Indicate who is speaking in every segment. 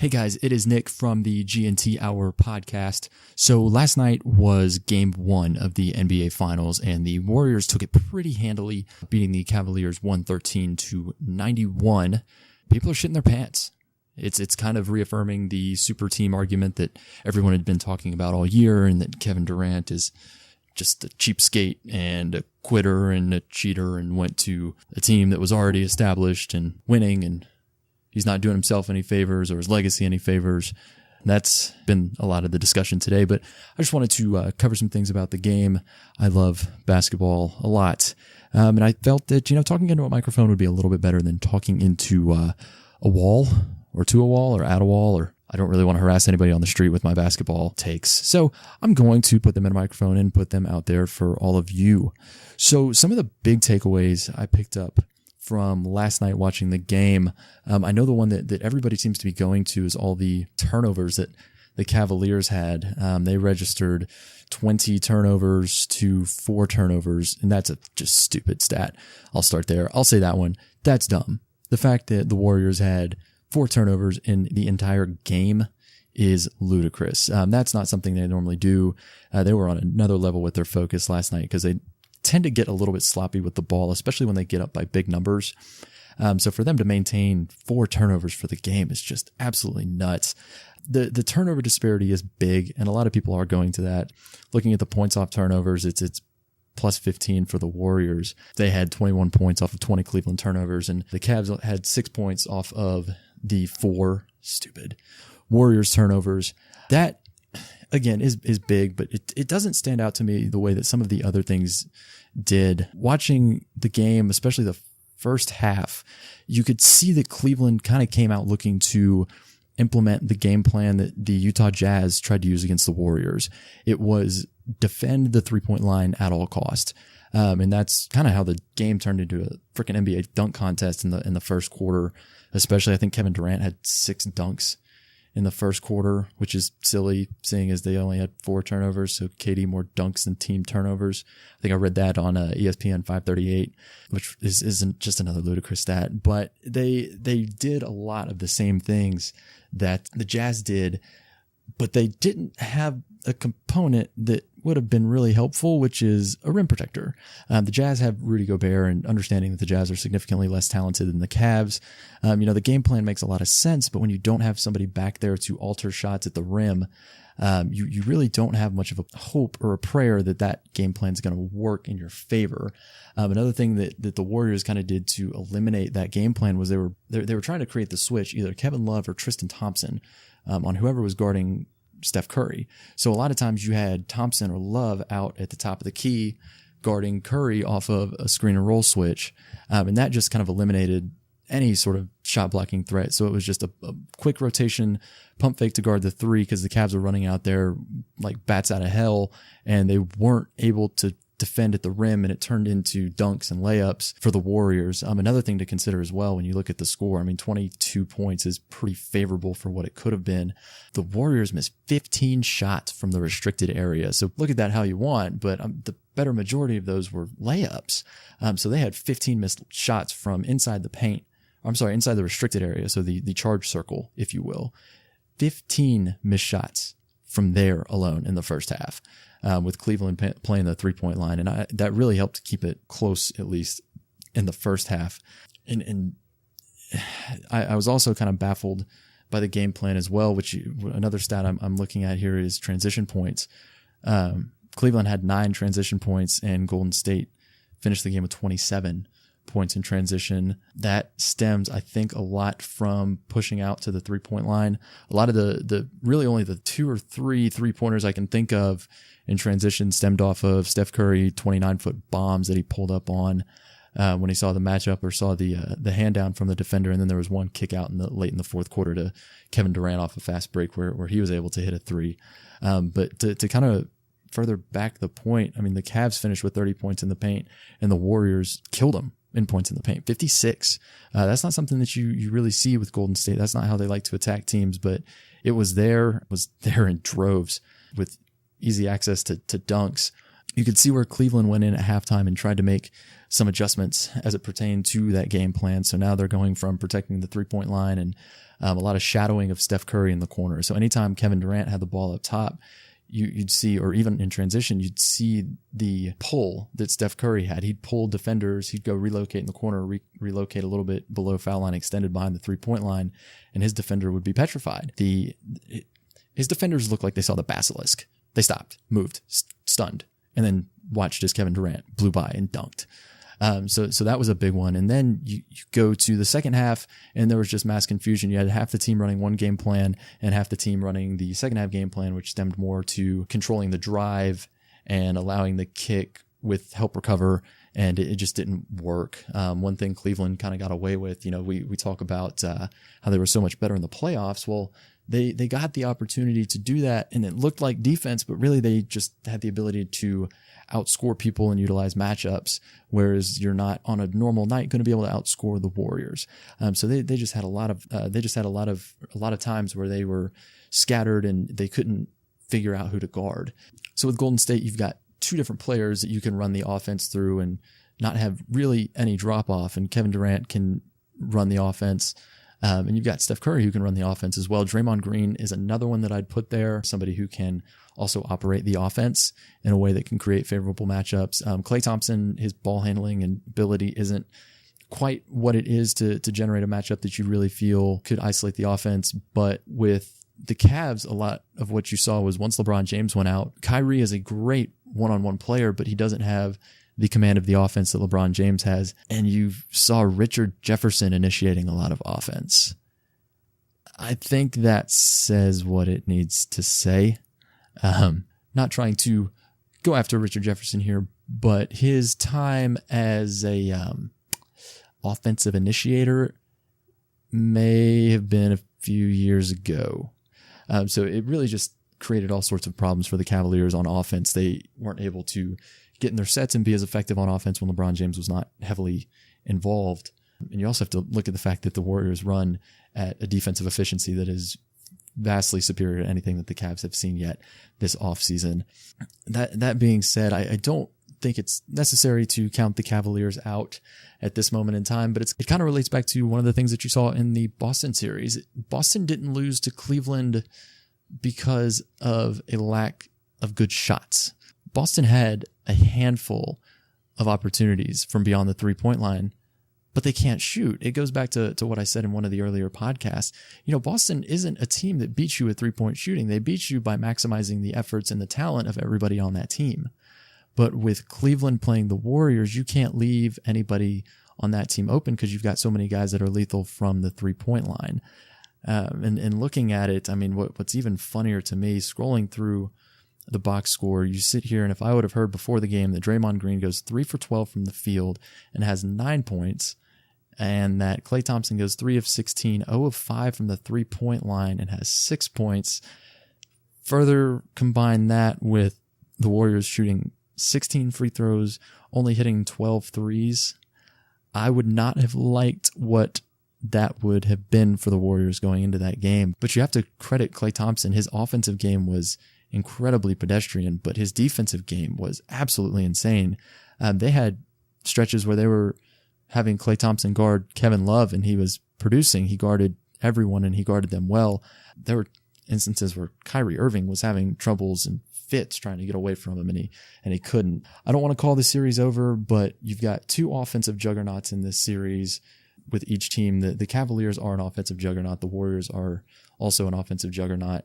Speaker 1: Hey guys, it is Nick from the G&T Hour podcast. So last night was game one of the NBA Finals, and the Warriors took it pretty handily, beating the Cavaliers 113-91. People are shitting their pants. It's kind of reaffirming the super team argument that everyone had been talking about all year, and that Kevin Durant is just a cheapskate and a quitter and a cheater and went to a team that was already established and winning, and he's not doing himself any favors or his legacy any favors. That's been a lot of the discussion today, but I just wanted to cover some things about the game. I love basketball a lot, and I felt that, talking into a microphone would be a little bit better than talking into a wall or to a wall or at a wall, or I don't really want to harass anybody on the street with my basketball takes. So I'm going to put them in a microphone and put them out there for all of you. So some of the big takeaways I picked up from last night watching the game, I know the one that everybody seems to be going to is all the turnovers that the Cavaliers had. They registered 20 turnovers to 4 turnovers, and that's a just stupid stat. I'll start there. I'll say that one. That's dumb. The fact that the Warriors had 4 turnovers in the entire game is ludicrous. That's not something they normally do. They were on another level with their focus last night because they tend to get a little bit sloppy with the ball, especially when they get up by big numbers. So for them to maintain 4 turnovers for the game is just absolutely nuts. The turnover disparity is big, and a lot of people are going to that. Looking at the points off turnovers, it's plus 15 for the Warriors. They had 21 points off of 20 Cleveland turnovers, and the Cavs had 6 points off of the 4 stupid Warriors turnovers. That, again, is big, but it doesn't stand out to me the way that some of the other things did. Watching the game, especially the first half, you could see that Cleveland kind of came out looking to implement the game plan that the Utah Jazz tried to use against the Warriors. It was defend the three-point line at all cost. And that's kind of how the game turned into a freaking NBA dunk contest in the first quarter. Especially, I think Kevin Durant had 6 dunks in the first quarter, which is silly, seeing as they only had 4 turnovers. So KD more dunks than team turnovers. I think I read that on ESPN 538, which isn't just another ludicrous stat. But they did a lot of the same things that the Jazz did, but they didn't have a component that would have been really helpful, which is a rim protector. The Jazz have Rudy Gobert, and understanding that the Jazz are significantly less talented than the Cavs, the game plan makes a lot of sense, but when you don't have somebody back there to alter shots at the rim, you really don't have much of a hope or a prayer that game plan is going to work in your favor. Another thing that the Warriors kind of did to eliminate that game plan was they were trying to create the switch, either Kevin Love or Tristan Thompson, on whoever was guarding Steph Curry. So a lot of times you had Thompson or Love out at the top of the key guarding Curry off of a screen and roll switch. And that just kind of eliminated any sort of shot blocking threat. So it was just a quick rotation, pump fake to guard the 3, because the Cavs were running out there like bats out of hell, and they weren't able to defend at the rim, and it turned into dunks and layups for the Warriors. Another thing to consider as well when you look at the score, 22 points is pretty favorable for what it could have been. The Warriors missed 15 shots from the restricted area. So look at that how you want, but the better majority of those were layups. So they had 15 missed shots from inside the paint. Inside the restricted area. So the charge circle, if you will. 15 missed shots from there alone in the first half. With Cleveland playing the 3-point line. And that really helped keep it close, at least in the first half. And I was also kind of baffled by the game plan as well, which another stat I'm looking at here is transition points. Cleveland had 9 transition points, and Golden State finished the game with 27 points in transition. That stems, I think, a lot from pushing out to the 3-point line. A lot of the really only the 2 or 3 3-pointers I can think of in transition stemmed off of Steph Curry 29-foot bombs that he pulled up on when he saw the matchup or saw the hand down from the defender. And then there was one kick out late in the fourth quarter to Kevin Durant off a fast break where he was able to hit a 3. But to kind of further back the point, the Cavs finished with 30 points in the paint, and the Warriors killed them in points in the paint, 56. That's not something that you really see with Golden State. That's not how they like to attack teams, but it was there in droves with easy access to dunks. You could see where Cleveland went in at halftime and tried to make some adjustments as it pertained to that game plan. So now they're going from protecting the 3-point line and a lot of shadowing of Steph Curry in the corner. So anytime Kevin Durant had the ball up top, you'd see, or even in transition, you'd see the pull that Steph Curry had. He'd pull defenders. He'd go relocate in the corner, relocate a little bit below foul line, extended behind the 3-point line, and his defender would be petrified. His defenders looked like they saw the basilisk. They stopped, moved, stunned, and then watched as Kevin Durant blew by and dunked. So that was a big one. And then you go to the second half and there was just mass confusion. You had half the team running one game plan and half the team running the second half game plan, which stemmed more to controlling the drive and allowing the kick with help recover. And it just didn't work. One thing Cleveland kind of got away with, we talk about how they were so much better in the playoffs. Well, they got the opportunity to do that and it looked like defense, but really they just had the ability to outscore people and utilize matchups, whereas you're not on a normal night going to be able to outscore the Warriors. So they just had a lot of times where they were scattered and they couldn't figure out who to guard. So with Golden State, you've got two different players that you can run the offense through and not have really any drop off. And Kevin Durant can run the offense. And you've got Steph Curry who can run the offense as well. Draymond Green is another one that I'd put there. Somebody who can also operate the offense in a way that can create favorable matchups. Klay Thompson, his ball handling and ability isn't quite what it is to generate a matchup that you really feel could isolate the offense. But with the Cavs, a lot of what you saw was once LeBron James went out, Kyrie is a great one-on-one player, but he doesn't have the command of the offense that LeBron James has. And you saw Richard Jefferson initiating a lot of offense. I think that says what it needs to say. Not trying to go after Richard Jefferson here, but his time as a offensive initiator may have been a few years ago. So it really just created all sorts of problems for the Cavaliers on offense. They weren't able to get in their sets and be as effective on offense when LeBron James was not heavily involved. And you also have to look at the fact that the Warriors run at a defensive efficiency that is vastly superior to anything that the Cavs have seen yet this offseason. That being said, I don't think it's necessary to count the Cavaliers out at this moment in time, but it kind of relates back to one of the things that you saw in the Boston series. Boston didn't lose to Cleveland because of a lack of good shots. Boston had a handful of opportunities from beyond the 3-point line, but they can't shoot. It goes back to what I said in one of the earlier podcasts. Boston isn't a team that beats you with 3-point shooting. They beat you by maximizing the efforts and the talent of everybody on that team. But with Cleveland playing the Warriors, you can't leave anybody on that team open because you've got so many guys that are lethal from the 3-point line. And looking at it, I mean, what's even funnier to me, scrolling through the box score, you sit here, and if I would have heard before the game that Draymond Green goes 3 for 12 from the field and has 9 points, and that Klay Thompson goes 3 of 16, 0 of 5 from the 3-point line and has 6 points, further combine that with the Warriors shooting 16 free throws, only hitting 12 threes, I would not have liked what that would have been for the Warriors going into that game. But you have to credit Klay Thompson. His offensive game was incredibly pedestrian, but his defensive game was absolutely insane. They had stretches where they were having Klay Thompson guard Kevin Love, and he was producing. He guarded everyone, and he guarded them well. There were instances where Kyrie Irving was having troubles and fits trying to get away from him, and he couldn't. I don't want to call the series over, but you've got two offensive juggernauts in this series with each team. The Cavaliers are an offensive juggernaut. The Warriors are also an offensive juggernaut.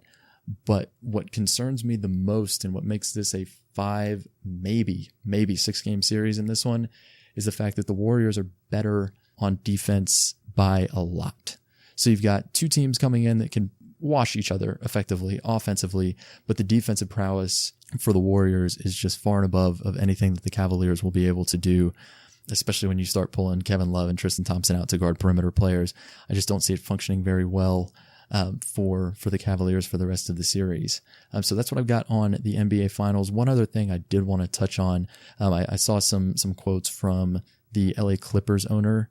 Speaker 1: But what concerns me the most and what makes this a 5, maybe 6 game series in this one is the fact that the Warriors are better on defense by a lot. So you've got two teams coming in that can wash each other effectively offensively, but the defensive prowess for the Warriors is just far and above of anything that the Cavaliers will be able to do, especially when you start pulling Kevin Love and Tristan Thompson out to guard perimeter players. I just don't see it functioning very well for the Cavaliers for the rest of the series. So that's what I've got on the NBA Finals. One other thing I did want to touch on, I saw some quotes from the LA Clippers owner,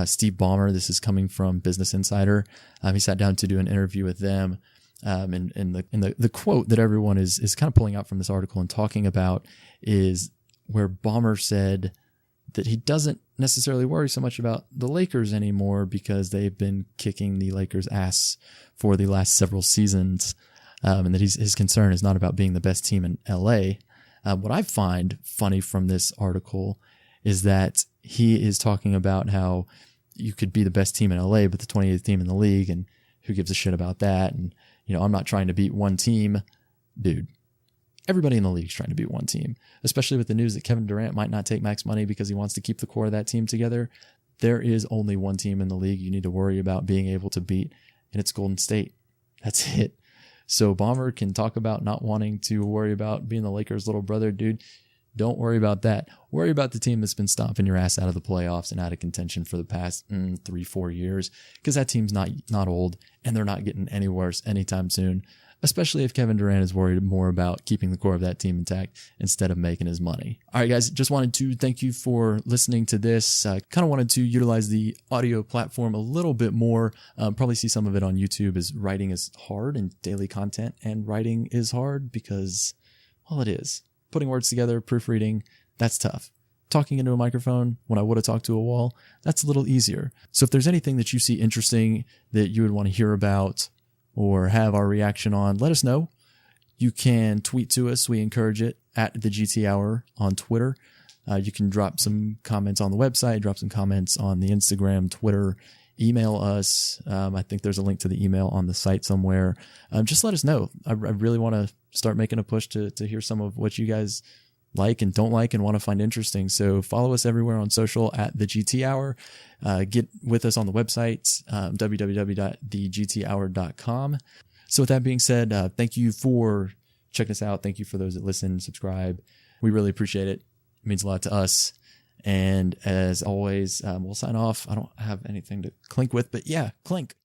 Speaker 1: Steve Ballmer. This is coming from Business Insider. He sat down to do an interview with them. And the quote that everyone is kind of pulling out from this article and talking about is where Ballmer said that he doesn't necessarily worry so much about the Lakers anymore because they've been kicking the Lakers' ass for the last several seasons, and that his concern is not about being the best team in LA. What I find funny from this article is that he is talking about how you could be the best team in LA, but the 28th team in the league, and who gives a shit about that? And, I'm not trying to beat one team. Dude, everybody in the league is trying to beat one team, especially with the news that Kevin Durant might not take max money because he wants to keep the core of that team together. There is only one team in the league you need to worry about being able to beat, and it's Golden State. That's it. So Ballmer can talk about not wanting to worry about being the Lakers' little brother. Dude, don't worry about that. Worry about the team that's been stomping your ass out of the playoffs and out of contention for the past 3-4 years, because that team's not old, and they're not getting any worse anytime soon, especially if Kevin Durant is worried more about keeping the core of that team intact instead of making his money. All right, guys, just wanted to thank you for listening to this. Kind of wanted to utilize the audio platform a little bit more. Probably see some of it on YouTube, as writing is hard and daily content and writing is hard because, well, it is. Putting words together, proofreading, that's tough. Talking into a microphone when I would have talked to a wall, that's a little easier. So if there's anything that you see interesting that you would want to hear about or have our reaction on, let us know. You can tweet to us. We encourage it at the GT Hour on Twitter. You can drop some comments on the website, drop some comments on the Instagram, Twitter, email us. I think there's a link to the email on the site somewhere. Just let us know. I really want to start making a push to hear some of what you guys like and don't like and want to find interesting. So follow us everywhere on social at the GT Hour. Get with us on the website, www.thegthour.com. So with that being said, thank you for checking us out. Thank you for those that listen, subscribe. We really appreciate it. It means a lot to us. And as always, we'll sign off. I don't have anything to clink with, but yeah, clink.